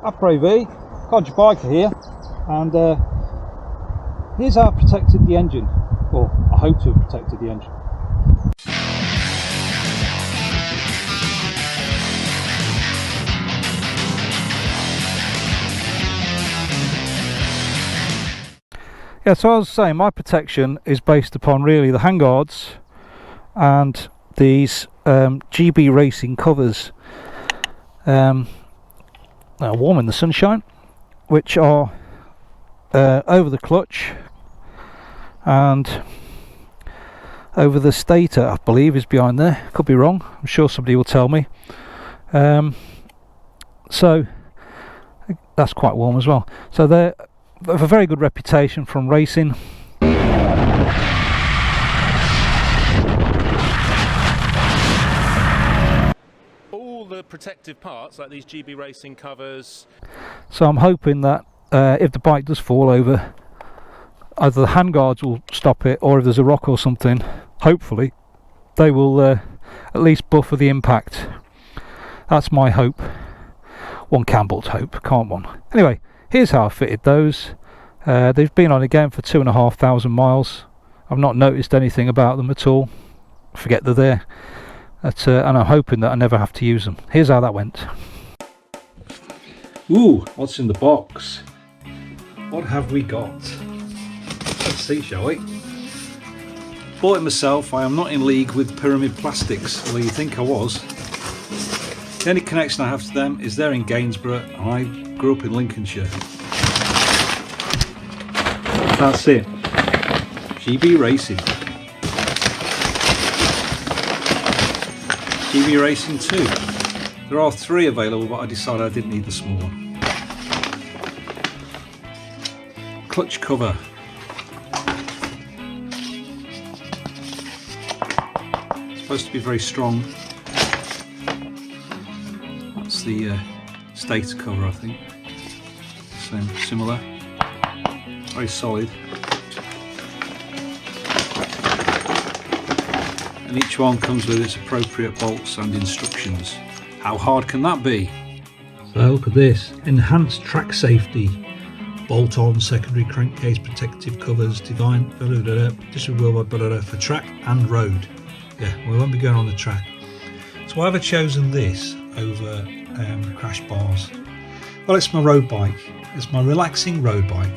Après-V, Codger Biker here, and here's how I protected the engine, or I hope to have protected the engine. Yeah, so I was saying my protection is based upon really the handguards and these GB Racing covers, warm in the sunshine, which are over the clutch and over the stator, I believe is behind there. Could be wrong, I'm sure somebody will tell me. So that's quite warm as well. So they're have a very good reputation from racing. All the protective parts, like these GB Racing covers. So I'm hoping that if the bike does fall over, either the handguards will stop it, or if there's a rock or something, hopefully they will at least buffer the impact. That's my hope. One can but hope, can't one? Anyway, here's how I fitted those. They've been on again for 2,500 miles. I've not noticed anything about them at all. Forget they're there. And I'm hoping that I never have to use them. Here's how that went. Ooh, what's in the box? What have we got? Let's see, shall we? Bought it myself. I am not in league with Pyramid Plastics, although you think I was. The only connection I have to them is they're in Gainsborough, and I grew up in Lincolnshire. That's it. GB Racing. GB Racing 2. There are 3 available, but I decided I didn't need the small one. Clutch cover. It's supposed to be very strong. That's the stator cover, I think. Similar. Very solid. And each one comes with its appropriate bolts and instructions. How hard can that be? So look at this. Enhanced track safety. Bolt on secondary crankcase protective covers. Divine for track and road. Yeah, we won't be going on the track. So why have I chosen this over crash bars? Well, it's my road bike. It's my relaxing road bike.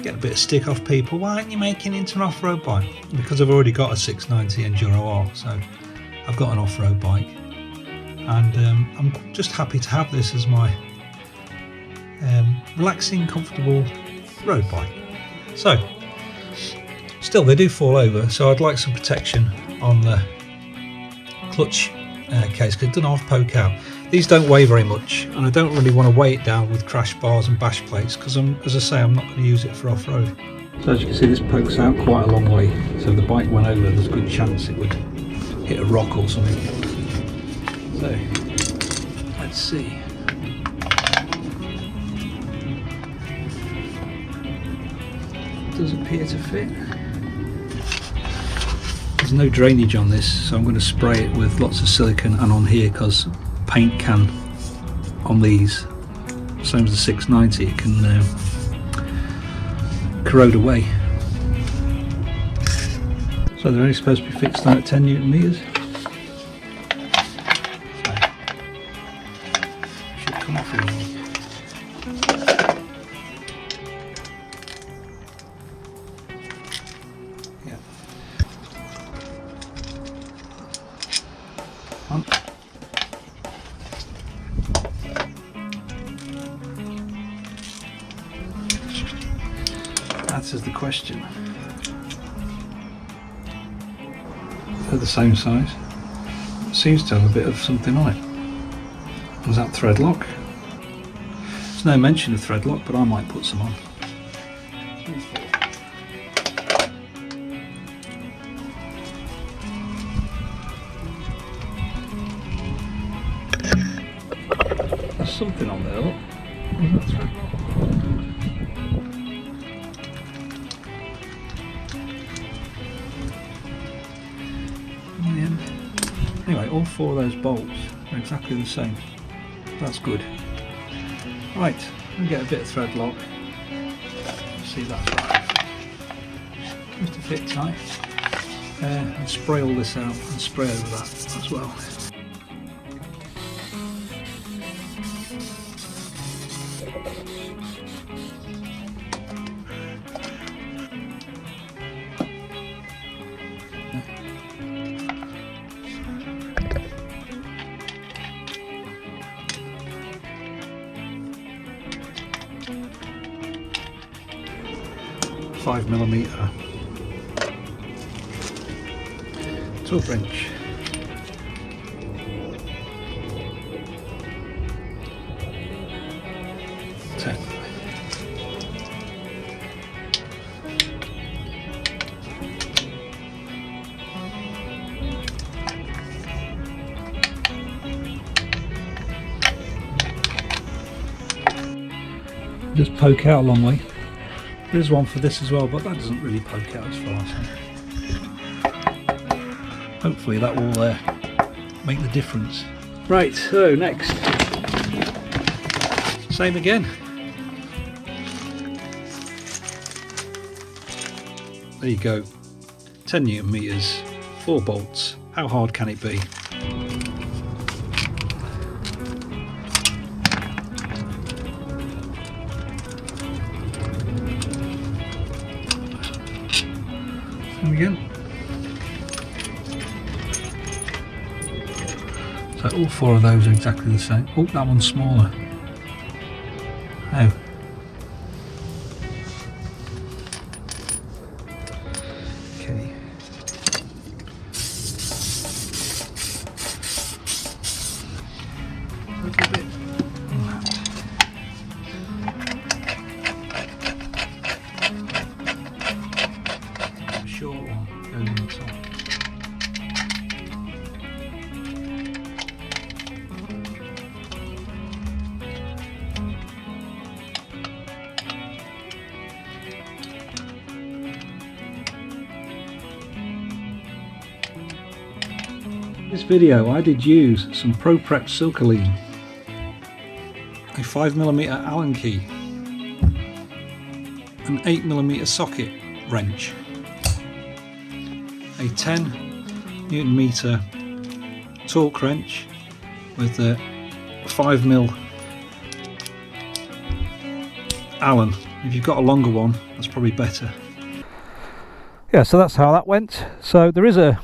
Get a bit of stick off people. Why aren't you making it into an off-road bike? Because I've already got a 690 Enduro R, so I've got an off-road bike, and I'm just happy to have this as my relaxing, comfortable road bike. So, still they do fall over, so I'd like some protection on the clutch case, because it doesn't half poke out. These don't weigh very much, and I don't really want to weigh it down with crash bars and bash plates, because as I say, I'm not going to use it for off-road. So as you can see, this pokes out quite a long way, so if the bike went over, there's a good chance it would hit a rock or something. So let's see. It does appear to fit. There's no drainage on this, so I'm going to spray it with lots of silicone and on here, because paint can on these, same as the 690, it can corrode away. So they're only supposed to be fixed down at 10 Newton meters. So should come off easily. Yeah. Answers the question. They're the same size. It seems to have a bit of something on it. Is that thread lock? There's no mention of thread lock, but I might put some on. There's something on there, look. Is that thread lock? Anyway, all 4 of those bolts are exactly the same. That's good. Right, I'll get a bit of thread lock. See that's right. Just to fit tight. And spray all this out and spray over that as well. .5mm torque wrench. Just poke out a long way. There's one for this as well, but that doesn't really poke out as far. So hopefully that will make the difference. Right, so next, same again. There you go, 10 Newton meters, 4 bolts. How hard can it be? Again. So all 4 of those are exactly the same. Oh, that one's smaller. Oh. Okay. A little bit. Short one goes on the top. In this video I did use some Pro Prep Silcoline, a 5mm Allen key, an 8mm socket wrench, a 10 Newton meter torque wrench with a 5mm Allen. If you've got a longer one, that's probably better. Yeah, so that's how that went. So there is a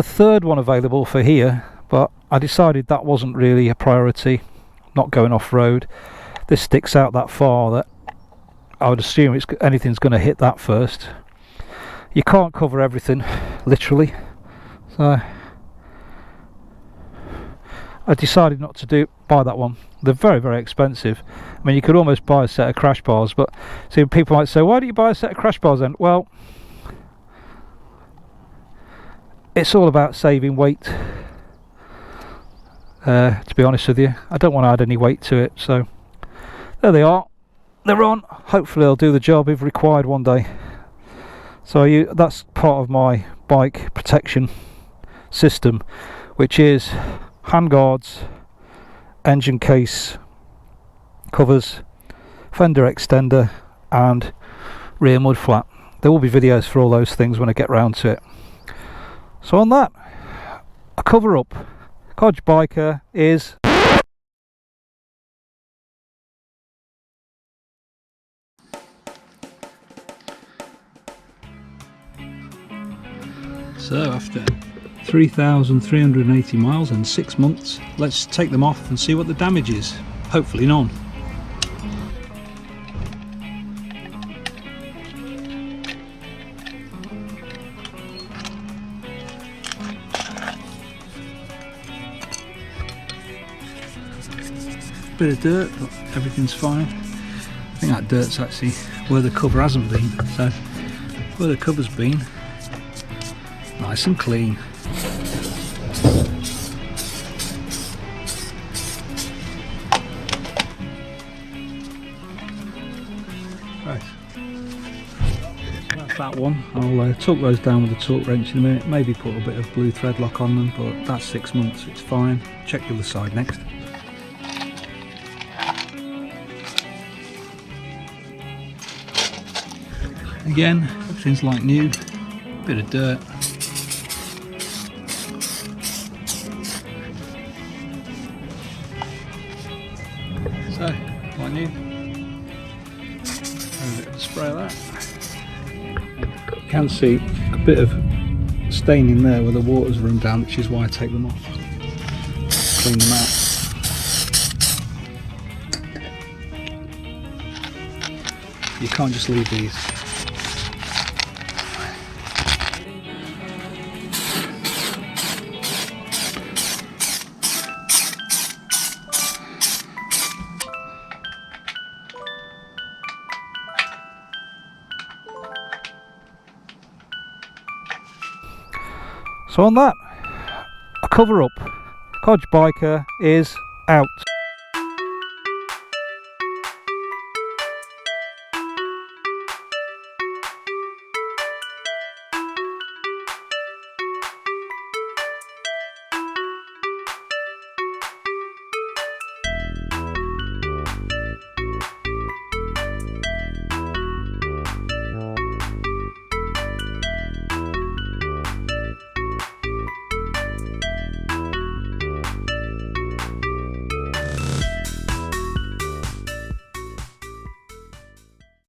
third one available for here, but I decided that wasn't really a priority, not going off-road. This sticks out that far that I would assume anything's going to hit that first. You can't cover everything, literally, so I decided not to buy that one. They're very, very expensive. I mean, you could almost buy a set of crash bars, but see, people might say, why don't you buy a set of crash bars then? Well, it's all about saving weight, to be honest with you. I don't want to add any weight to it, so there they are. They're on. Hopefully they'll do the job if required one day. So that's part of my bike protection system, which is handguards, engine case covers, fender extender and rear mud flap. There will be videos for all those things when I get round to it. So on that, a cover up. Codger Biker is so after 3,380 miles and 6 months, let's take them off and see what the damage is. Hopefully none. Bit of dirt, but everything's fine. I think that dirt's actually where the cover hasn't been, so where the cover's been, nice and clean. Right, that's that one. I'll torque those down with the torque wrench in a minute, maybe put a bit of blue thread lock on them, but that's 6 months, it's fine. Check the other side next. Again, everything's like new, bit of dirt. So, like new. A bit of a spray of that. You can see a bit of staining there where the water's run down, which is why I take them off. Clean them out. You can't just leave these. So on that, a cover up. Codger Biker is out.